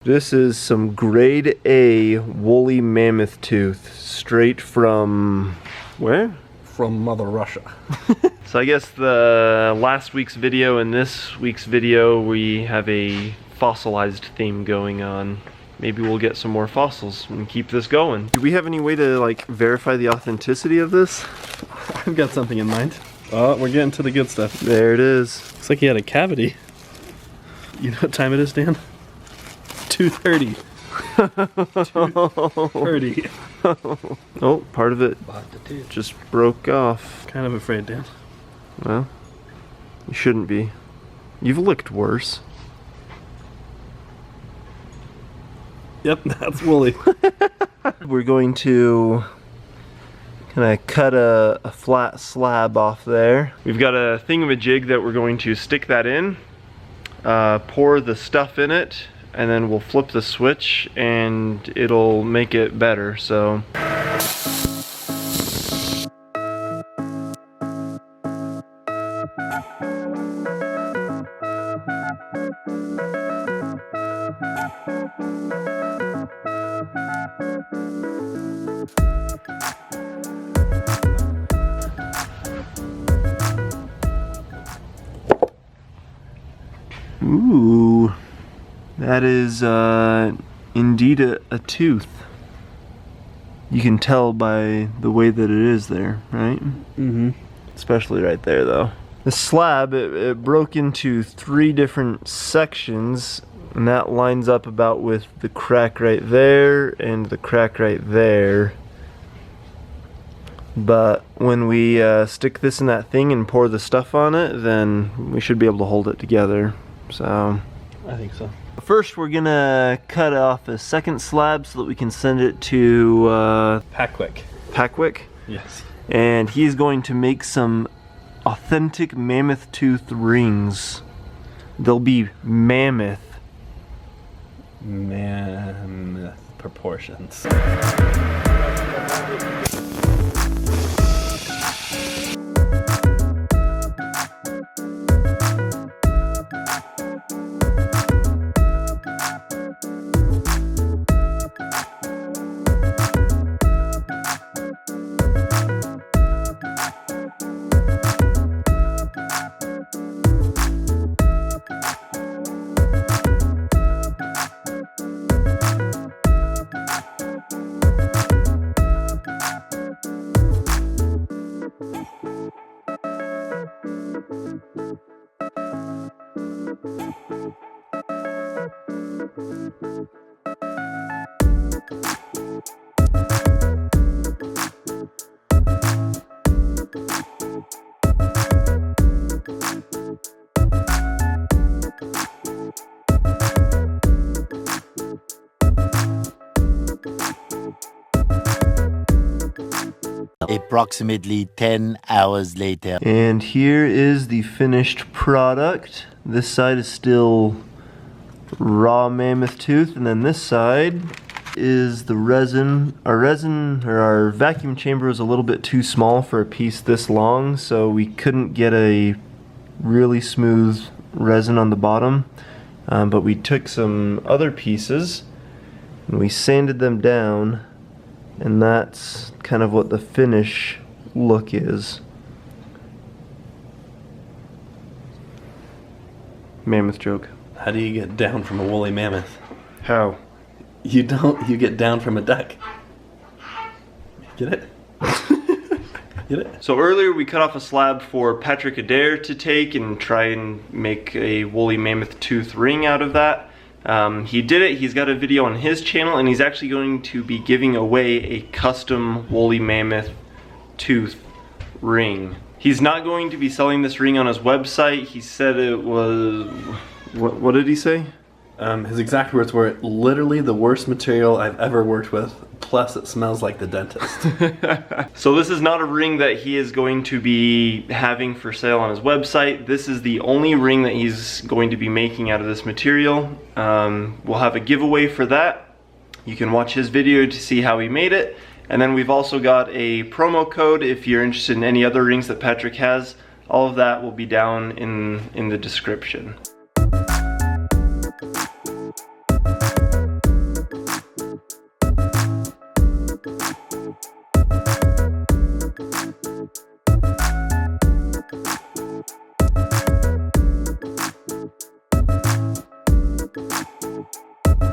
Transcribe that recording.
This is some grade A woolly mammoth tooth, straight from where? From Mother Russia. So I guess the last week's video and this week's video, we have a fossilized theme going on. Maybe we'll get some more fossils and keep this going. Do we have any way to like verify the authenticity of this? I've got something in mind. Oh, we're getting to the good stuff. There it is. Looks like he had a cavity. You know what time it is, Dan? 2:30. 2:30. Oh, part of it just broke off. Kind of afraid, Dan. Well, you shouldn't be. You've looked worse. Yep, that's woolly. We're going to kind of cut a flat slab off there. We've got a thingamajig that we're going to stick that in, pour the stuff in it, and then we'll flip the switch and it'll make it better. So ooh, that is indeed a tooth. You can tell by the way that it is there, right? Mm-hmm. Especially right there though. The slab, it broke into 3 different sections, and that lines up about with the crack right there and the crack right there. But when we stick this in that thing and pour the stuff on it, then we should be able to hold it together. So I think so. first we're gonna cut off a second slab so that we can send it to Packwick. Yes. And he's going to make some authentic mammoth tooth rings. They'll be mammoth proportions. Approximately 10 hours later. And here is the finished product. This side is still raw mammoth tooth, and then this side is the resin. Our vacuum chamber was a little bit too small for a piece this long, so we couldn't get a really smooth resin on the bottom. But we took some other pieces and we sanded them down, and that's kind of what the finish look is. Mammoth joke. How do you get down from a woolly mammoth? How? You don't. You get down from a duck. Get it? Get it? So earlier we cut off a slab for Patrick Adair to take and try and make a woolly mammoth tooth ring out of that. He did it. He's got a video on his channel, and he's actually going to be giving away a custom woolly mammoth tooth ring. He's not going to be selling this ring on his website. He said it was... What did he say? His exact words were, literally the worst material I've ever worked with, plus it smells like the dentist. So this is not a ring that he is going to be having for sale on his website. This is the only ring that he's going to be making out of this material. We'll have a giveaway for that. You can watch his video to see how he made it. And then we've also got a promo code if you're interested in any other rings that Patrick has. All of that will be down in the description.